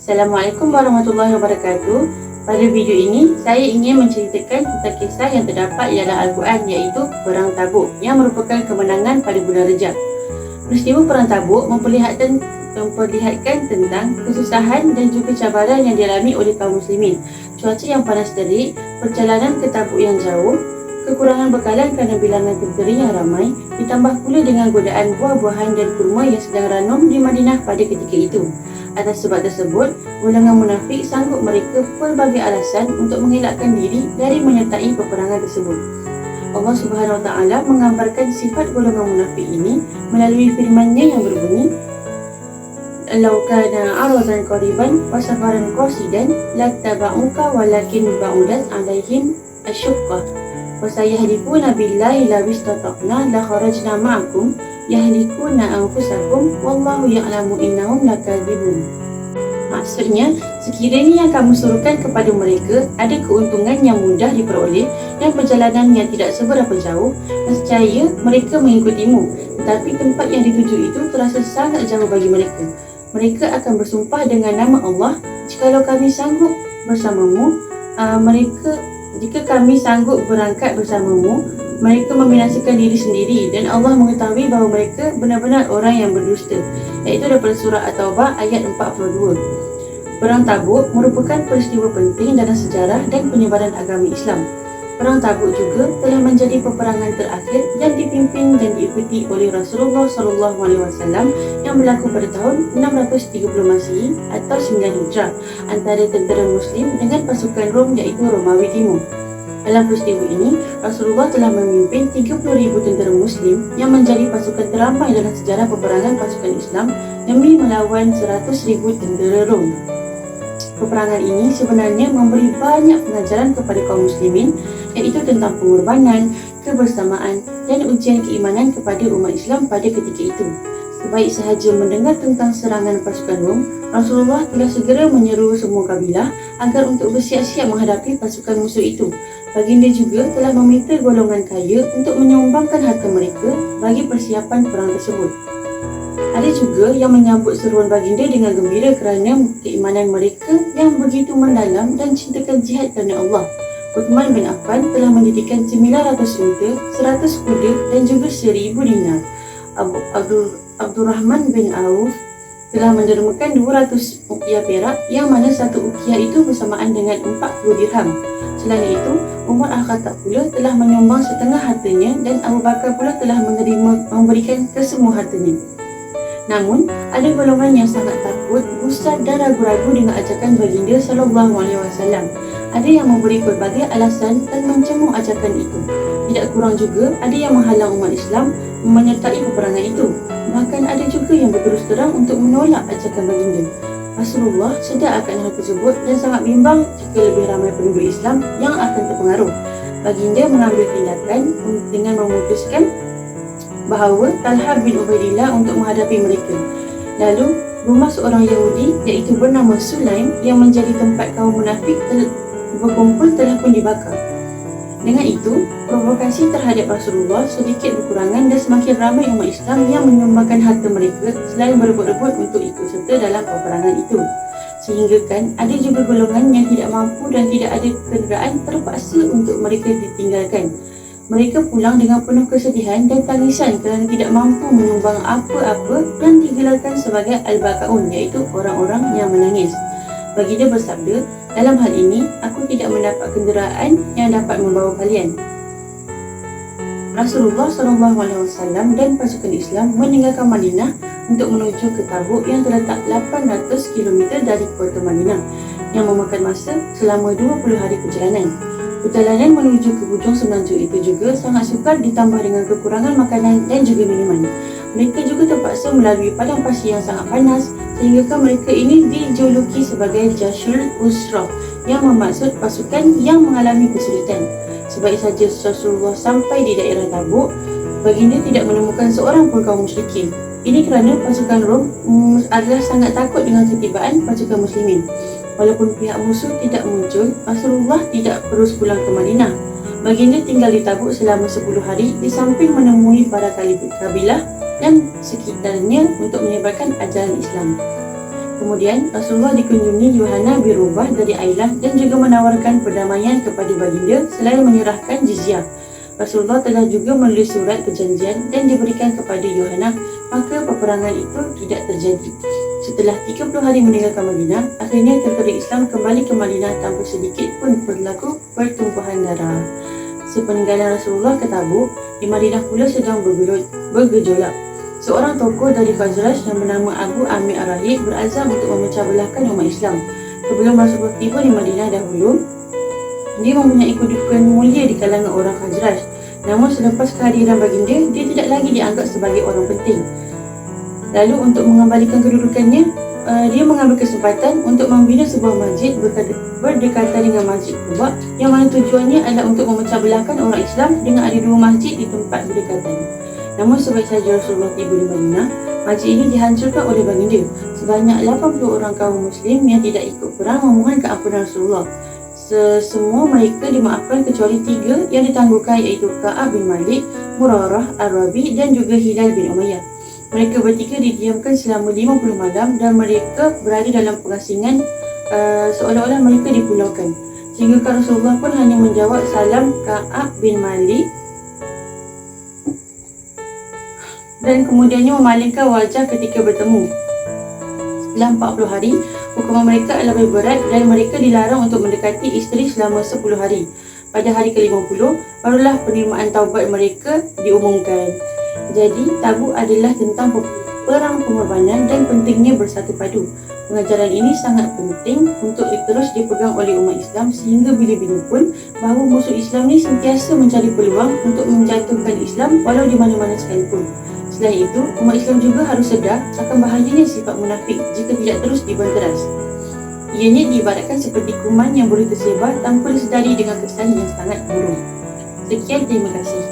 Assalamualaikum warahmatullahi wabarakatuh. Pada video ini, saya ingin menceritakan tentang kisah yang terdapat di dalam Al-Quran, iaitu Perang Tabuk yang merupakan kemenangan pada bulan Rejab. Peristiwa Perang Tabuk memperlihatkan tentang kesusahan dan juga cabaran yang dialami oleh kaum muslimin. Cuaca yang panas terik, perjalanan ke Tabuk yang jauh, kekurangan bekalan kerana bilangan tentera yang ramai, ditambah pula dengan godaan buah-buahan dan kurma yang sedang ranum di Madinah pada ketika itu. Atas sebab tersebut, golongan munafik sanggup mereka pelbagai alasan untuk mengelakkan diri dari menyertai peperangan tersebut. Allah Subhanahu Wa Taala menggambarkan sifat golongan munafik ini melalui firman-Nya yang berbunyi, "Law kana 'aradan qariban wa safaran qasidan lattaba'uka walakin ba'udat 'alaihim asy-syuqqah wa sayahlifuna billahi law istata'na la kharajna ma'akum yahlikuna anfusakum wallahu ya'lamu innahum lakadzibun." Maksudnya, sekiranya yang kamu suruhkan kepada mereka ada keuntungan yang mudah diperoleh dan perjalanan yang tidak seberapa jauh, nescaya mereka mengikutimu, tetapi tempat yang dituju itu terasa sangat jauh bagi mereka. Mereka akan bersumpah dengan nama Allah, jikalau kami sanggup bersamamu, jika kami sanggup berangkat bersamamu, mereka membinasakan diri sendiri, dan Allah mengetahui bahawa mereka benar-benar orang yang berdusta. Iaitu daripada surah At-Taubah ayat 42. Perang Tabuk merupakan peristiwa penting dalam sejarah dan penyebaran agama Islam. Perang Tabuk juga telah menjadi peperangan terakhir yang dipimpin dan diikuti oleh Rasulullah SAW yang berlaku pada tahun 630 Masihi atau 9 Hijrah antara tentera Muslim dengan pasukan Rom, iaitu Romawi Timur. Dalam peristiwa ini, Rasulullah telah memimpin 30,000 tentera Muslim yang menjadi pasukan teramai dalam sejarah peperangan pasukan Islam demi melawan 100,000 tentera Rom. Peperangan ini sebenarnya memberi banyak pengajaran kepada kaum muslimin, iaitu tentang pengorbanan, kebersamaan dan ujian keimanan kepada umat Islam pada ketika itu. Sebaik sahaja mendengar tentang serangan pasukan Rom, Rasulullah telah segera menyeru semua kabilah agar untuk bersiap-siap menghadapi pasukan musuh itu. Baginda juga telah meminta golongan kaya untuk menyumbangkan harta mereka bagi persiapan perang tersebut. Ada juga yang menyambut seruan baginda dengan gembira kerana keimanan mereka yang begitu mendalam dan cintakan jihad kerana Allah. Uthman bin Affan telah menyediakan 900 unta, 100 kuda dan juga 1,000 dinar. Abdurrahman bin Auf telah mendermakan 200 uqiyah perak, yang mana satu uqiyah itu bersamaan dengan 40 dirham. Selain itu, Umar Al-Khattab pula telah menyumbang setengah hartanya, dan Abu Bakar pula telah memberikan kesemua hartanya. Namun, ada golongan yang sangat takut, gusar dan ragu-ragu dengan ajakan baginda SAW. Ada yang memberi berbagai alasan dan mencemooh ajakan itu. Tidak kurang juga, ada yang menghalang umat Islam menyertai peperangan itu. Bahkan ada juga yang berterus terang untuk menolak ajakan baginda. Rasulullah sedar akan hal tersebut dan sangat bimbang jika lebih ramai penduduk Islam yang akan terpengaruh. Baginda mengambil tindakan dengan memutuskan bahawa Talha bin Ubaidillah untuk menghadapi mereka. Lalu, rumah seorang Yahudi iaitu bernama Sulaim yang menjadi tempat kaum munafik berkumpul telah pun dibakar. Dengan itu, provokasi terhadap Rasulullah sedikit berkurangan dan semakin ramai umat Islam yang menyumbangkan harta mereka selain berebut-rebut untuk ikut serta dalam peperangan itu. Sehingga kan ada juga golongan yang tidak mampu dan tidak ada kenderaan terpaksa untuk mereka ditinggalkan. Mereka pulang dengan penuh kesedihan dan tangisan kerana tidak mampu menyumbang apa-apa yang digelarkan sebagai Al-Baqa'un, iaitu orang-orang yang menangis. Baginda bersabda, dalam hal ini, aku tidak mendapat kenderaan yang dapat membawa kalian. Rasulullah SAW dan pasukan Islam meninggalkan Madinah untuk menuju ke Tabuk yang terletak 800 km dari kota Madinah, yang memakan masa selama 20 hari perjalanan. Perjalanan menuju ke hujung semenanjung itu juga sangat sukar, ditambah dengan kekurangan makanan dan juga minuman. Mereka juga terpaksa melalui padang pasir yang sangat panas, sehingga mereka ini dijuluki sebagai Jashul Usrah, yang bermaksud pasukan yang mengalami kesulitan. Sebaik saja Rasulullah sampai di daerah Tabuk, baginda tidak menemukan seorang pun kaum musyrikin. Ini kerana pasukan Rom adalah sangat takut dengan ketibaan pasukan muslimin. Walaupun pihak musuh tidak muncul, Rasulullah tidak terus pulang ke Madinah. Baginda tinggal di Tabuk selama 10 hari di samping menemui para kabilah dan sekitarnya untuk menyebarkan ajaran Islam. Kemudian Rasulullah dikunjungi Yohana bin Rubah dari Ailah dan juga menawarkan perdamaian kepada baginda selain menyerahkan jizyah. Rasulullah telah juga menulis surat perjanjian dan diberikan kepada Yohana, maka peperangan itu tidak terjadi. Setelah 30 hari meninggalkan Madinah, akhirnya tentera Islam kembali ke Madinah tanpa sedikit pun berlaku pertumpahan darah. Sepeninggalan Rasulullah ke Tabuk, di Madinah pula sedang bergejolak. Seorang tokoh dari Khazraj yang bernama Abu Amir Ar-Rahib berazam untuk memecah belahkan umat Islam. Sebelum Rasulullah tiba di Madinah dahulu, dia mempunyai kedudukan mulia di kalangan orang Khazraj. Namun selepas kehadiran baginda, dia tidak lagi dianggap sebagai orang penting. Lalu untuk mengembalikan kedudukannya, dia mengambil kesempatan untuk membina sebuah masjid berdekatan dengan Masjid Quba, yang mana tujuannya adalah untuk memecah belahkan orang Islam dengan ada 2 masjid di tempat berdekatan. Namun sebaik saja Rasulullah tiba di Madinah, masjid ini dihancurkan oleh baginda. Sebanyak 80 orang kaum muslim yang tidak ikut perang memohon keampunan Rasulullah. Semua mereka dimaafkan kecuali 3 yang ditangguhkan, iaitu Ka'ab bin Malik, Murarah Ar-Rabi dan juga Hilal bin Umayyah. Mereka bertiga didiamkan selama 50 malam dan mereka berada dalam pengasingan seolah-olah mereka dipulaukan. Sehingga Rasulullah pun hanya menjawab salam Ka'ab bin Malik dan kemudiannya memalingkan wajah ketika bertemu. Setelah 40 hari, hukuman mereka adalah lebih berat dan mereka dilarang untuk mendekati isteri selama 10 hari. Pada hari ke-50, barulah penerimaan taubat mereka diumumkan. Jadi, Tabuk adalah tentang perang pengorbanan dan pentingnya bersatu padu. Pengajaran ini sangat penting untuk terus dipegang oleh umat Islam sehingga bila-bila pun bahawa musuh Islam ni sentiasa mencari peluang untuk menjatuhkan Islam walau di mana-mana sekalipun. Selain itu, umat Islam juga harus sedar akan bahayanya sifat munafik jika tidak terus dibanteras. Ianya diibaratkan seperti kuman yang boleh tersebar tanpa disedari dengan kesan yang sangat buruk. Sekian, terima kasih.